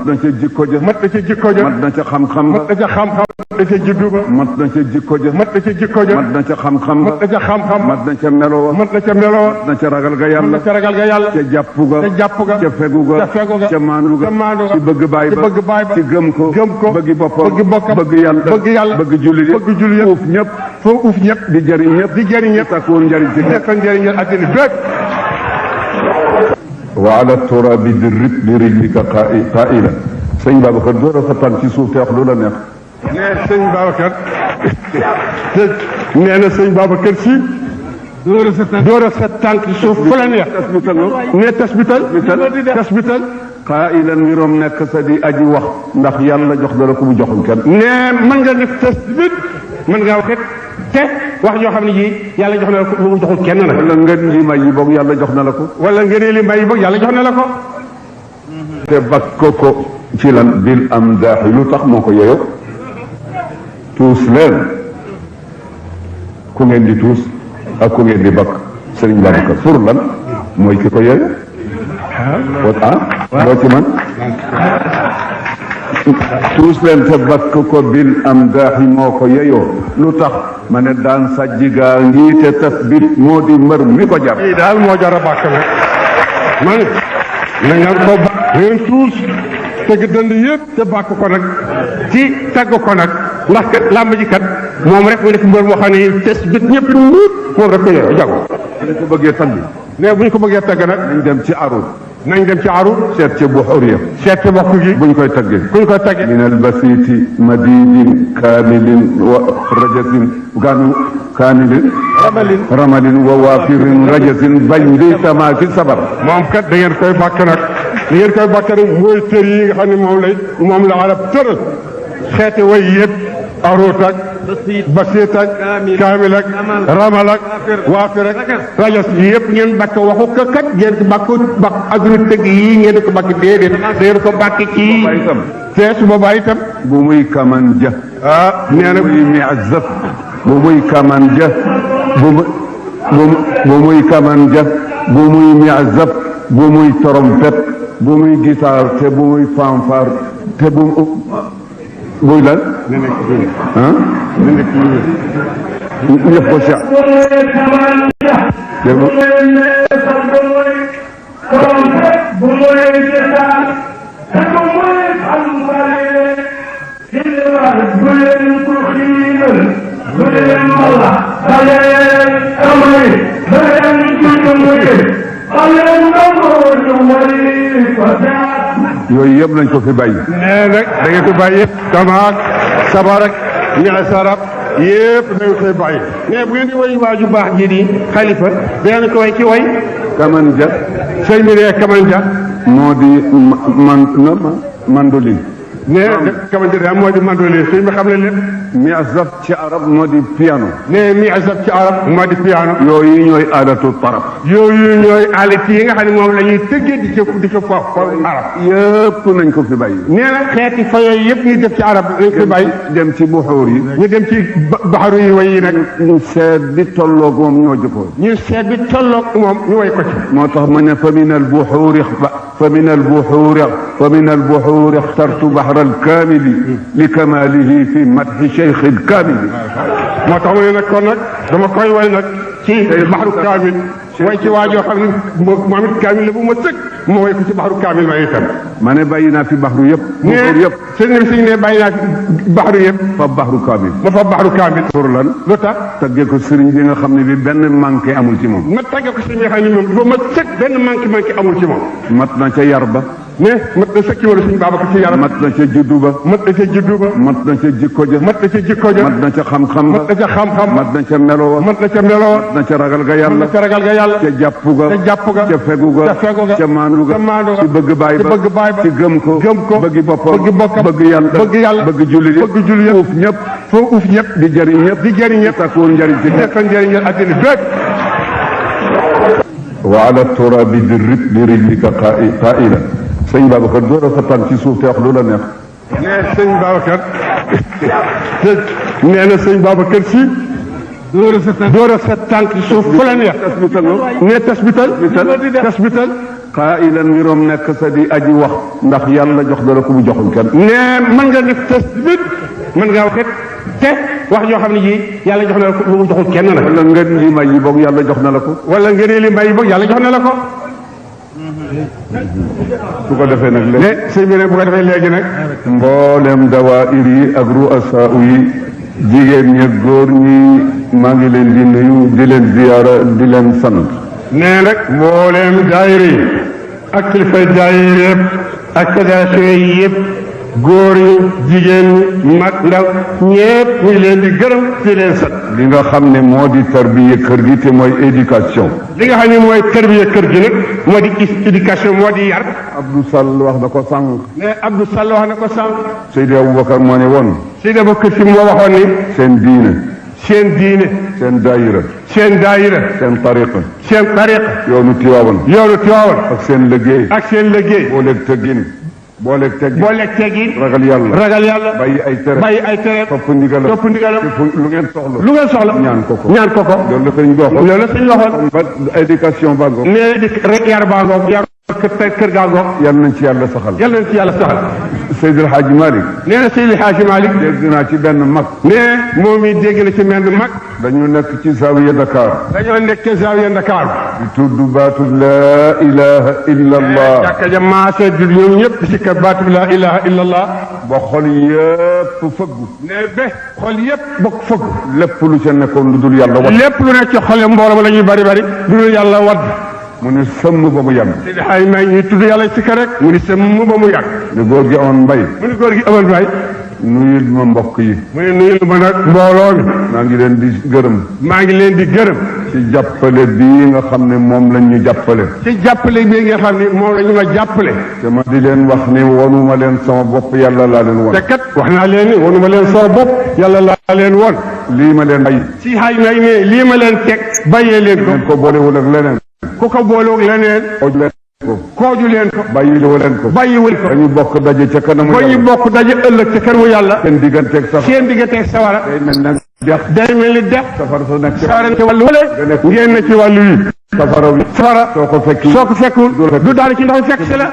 mat na ca jikko ja. mat na ca jikko ja. mat na ca xam-xam ba. mat na ca xam-xam. mat na ca juddu ba. mat na ca jikko ja. mat na ca jikko ja. mat na ca xam-xam ba. mat na ca xam-xam. mat na ca melo wa. mat na ca melo wa. mat na ca ragal ga yàlla. mat na ca ragal ga yàlla. ca jàpp ga. ca jàpp ga. ca fegu ga. ca fegu ga. ca maandu ga. ca maandu ga. ci bëgg baay ba. ci bëgg baay ba. ci gëm ko. gëm ko. bëgg boppam. bëgg bokkam. bëgg yàlla. bëgg yàlla. bëgg julli. bëgg julli yëpp. uuf ñëpp. foo uuf ñëpp. di jëriñ ñëpp. di jëriñ ñëpp. takkuwoon njëriñ ci ñëpp. nekkoon njëriñal addina bépp. wa ala turabi bi rijlika qaila. sëñ Babacar door a sa tànk ci suuf te wax lu la neex. nee sëñ Babacar. nee na sëñ Babacar si. door a sa tànk ci suuf fu la neex. nee tasbital. tasbital. qailan ngirom nekk sa di aji wax ndax yàlla jox dara ku mu joxul kenn. nee mën nga def tasbit mën ngaa waxit te wax yoo xam ne ji yàlla jox na la ko lu mu joxul kenn nag. wala ngeen li may yi boog yàlla jox na la ko. wala ngeen li may yi boog yàlla jox na la ko. te bakk ko ci lan bil am daaxi lu tax moo ko yeyoo. tuus leen ku ngeen di tuus ak ku ngeen di bakk sëriñ Babacar pour lan mooy ki ko yeyoo. loo ci man tuus leen te bakk ko bil am daaxi moo ko yeyoo lu tax ma ne daan sajjigaa ngi te tasbit moo di mbër mi ko jar. lii daal moo jar a bàkk nag ma ne na nga ko ba ngeen tuus teg dënd yëpp te bàkk ko nag ci tagg ko nag ndax kat làmb ji kat moom rek mu nekk mbër moo xam ne tasbit ñëpp nuut moom rek ko yeyoo jago bu ñu ko bëggee tagg. ne bu ñu ko bëggee tagg nag nañ dem ci arut. nañ dem ci arut. seet ca buxuriya. seet ca bokk gi. bu ñu koy taggee. bu ñu koy taggee. min albasiti madidin kaamilin wa rajasin kaamilin. ramalin wa waafirin rajasin bañ di sama fi sabar. moom kat da ngeen koy bàkk nag. da ngeen koy bàkk nag mooy tër yi nga xam ne moom la arab tëral. xeeti way yëpp. arut ak. basiit ak. kaamil ak. ramal ak. waafir ak. rajas yi yëpp ngeen bàkk waxu ko kat ngeen ko bàkk agri tëgg yi ngeen ko bàkk déedéet. da ngeen ko bàkk ci. te su boobaa itam. bu muy kaman ja. nee na bu muy miazaf. bu muy kaman ja. bu muy kaman ja. bu muy miazaf. bu muy trompette. bu muy guitare te bu muy fanfare te bu buy lan. ñëpp ko seet. dégg yooyu yëpp nañ ko fi bàyyi. nee nag da ngeen ko bàyyi yëpp. tamaak sabar ak ñaari sarab yëpp da ngeen koy bàyyi. mais bu ngeen di woy waaju baax ji di xalifa danañ ko way ci way. kaman ja. sëñ bi nee kaman ja. moo di mandoline. nee kaman ja daal moo di mandoline sëñ bi xam ne lépp. miazaf ci arab moo di piano. nee miazaf ci arab moo di piano. yooyu ñooy aadatu tarab. yooyu ñooy alit yi nga xam ne moom la ñuy tëggee di ca foofu arab. yëpp nañ ko fi bàyyi. nee na xeeti fa yooyu yëpp ñuy def ci arab nañ ko fi bàyyi. dem ci buxuur yi. ñu dem ci baxaru yi way yi nag. ñu seet bi tolloog moom ñoo jëkkoon. ñu seet bi tolloog moom ñu way ko ci. moo tax ma ne fa min al buxuuri ixtartu baxra al kaamili li kamaalihi fi madxi cheikh al kaamili. moo tax ma ne nag kon nag dama koy way nag ci baxru kaamil way ci waajoo xam ne moom it kaamil la bu ma sëkk ma way ko ci baxru kaamil ma itam. ma ne bàyyi naa fi baxru yëpp. buxuur yëpp sëñ ne bàyyi naa fi baxru yëpp. fa baxru kaamil. ma fa baxru kaamil. pour lan. lu tax. taggee ko sëriñ bi nga xam ne bi benn manqué amul ci moom. ma taggee ko sëriñ bi nga xam ne moom dafa ma sëkk benn manqué amul ci moom. mat na ca yar ba. mais mat na sëkki wala suñu Babacar ci yaram. mat na ca juddu ba. mat na ca juddu ba. mat na ca jikko ja. mat na ca jikko ja. mat na ca xam-xam ba. mat na ca xam-xam. mat na ca melo wa. mat na ca melo wa. mat na ca ragal ga yàlla. mat na ca ragal ga yàlla. ca jàpp ga. ca jàpp ga. ca fegu ga. ca fegu ga. ca maandu ga. ca maandu ga. ci bëgg baay ba. ci bëgg baay ba. ci gëm ko. gëm ko. bëgg boppam. bëgg bokkam. bëgg yàlla. bëgg yàlla. bëgg julli yëpp. bëgg julli yëpp. uuf ñëpp. foo uuf ñëpp. di jëriñ ñëpp. di jëriñ ñëpp. takkuwoon njëriñ ci ñëpp. nekkoon njëriñal addina bépp. wa ala turabi bi rijlika qaila. sëñ Babacar door a sa tànk ci suuf te wax lu la neex. nee sëñ Babacar. nee na sëñ Babacar si. door a sa tànk ci suuf fu la neex. nee tasbital. tasbital. qaa'ilan wirom nekk sa di aji wax ndax yàlla jox dara ku mu joxul kenn. ne mën nga def tasbit mën nga wax te wax joo xam ne ji yàlla jox na la ko mu joxul kenn nag. wala ngeen li may yi boog yàlla jox na la ko. wala ngeen li may yi boog yàlla jox na la ko. su ko defee nag léegi. ne sëñ bi ne bu ko defee léegi nag. mboolem dawaayir yi ak ru'asaa yi jigéen ñi góor ñi maa ngi leen di nuyu di leen ziyaara di leen sant. nee nag mboolem daayira yi ak kilifay daayira yëpp ak fédération yi yëpp góor yi jigéen ñi mag ndaw ñëpp ñu leen di gërëm di leen sant. li nga xam ne moo di tarbiya kër gi te mooy éducation. li nga xam ne mooy tarbiya kër gi nag moo di éducation moo di yar. Abdou Sall wax na ko sànq. mais Abdou Sall wax na ko sànq. Seydi Aboubacar moo ne woon. Seydi Aboubacar si moo waxoon ni. seen diine. seen diine. seen daayira. seen daayira. seen tariqa. seen tariqa. yoonu Tiwaawan. yoonu Tiwaawan. ak seen liggéey. ak seen liggéey. booleeg teggin. booleeg teggin. ragal yàlla. ragal yàlla. bàyyi ay tere. bàyyi ay tere. topp ndigalam. topp ndigalam. lu ngeen soxla. lu ngeen soxla. ñaan ko ko. ñaan ko ko. loolu la sëñ bi waxoon. loolu la sëñ waxoon. ba éducation baa ngoog. nee di rek yar baa ngoog. yar kër gaa ngoog. yal nañ ci yàlla saxal. yal nañ ci yàlla saxal. Seydi El Hadji Malick. nee na Seydi El Hadji Malick. dégg naa ci benn mag. nee moom it dégg na ci benn mag. dañu nekk ci Zawiya Dakar. dañoo nekk ci Zawiya Dakar. di tudd baatu laa ilaha illa allah. jàkka ja maase di ñoom ñëpp ci kër baatu laa ilaha illa allah. ba xol yëpp fëggu. nee ba xol yëpp bokk fëggu. lépp lu ca nekkoon lu dul yàlla wadd. lépp lu nekk ci xol mbooloo la ñuy bari bari lu dul yàlla wadd. mu ne sëmm ba mu yàgg. Seydi Hadji Malick ñuy tudd yàlla ci kër rek. mu ni sëmm ba mu yàgg. ne góor gi amoon mbay. mu ni góor gi amoon mbay. nuyul ma mbokk yi. mu ne nuyul ma nag mbooloo mi. maa ngi leen di gërëm. maa ngi leen di gërëm. ci jàppale bii nga xam ne moom lañ ñu jàppale. ci jàppale bii nga xam ne moom la ñu ma jàppale. te ma di leen wax ne wonuma leen sama bopp yàlla laa leen won. te kat wax naa leen ni wonuma leen sama bopp yàlla laa leen won. lii ma leen bay. si xay may ne lii ma leen teg bàyyee leen ko. ngeen ko boolewul ak leneen. ku ko boolewul leneen. kooju leen ko. kooju leen ko. bàyyiwu leen ko. bàyyiwul ko. dañu bokk daje ca kanamu ba ñu yàlla. bokk daje ëllëg ca kanamu yàlla. seen digganteeg safara. seen digganteeg sawara. day mel ne dex. day mel ni dex. safara sa nekk. sawara ci wàllu wële. ngeen na ci wàllu yi. safara wi. safara soo ko fekkul. du daal ci ndox fekk si la.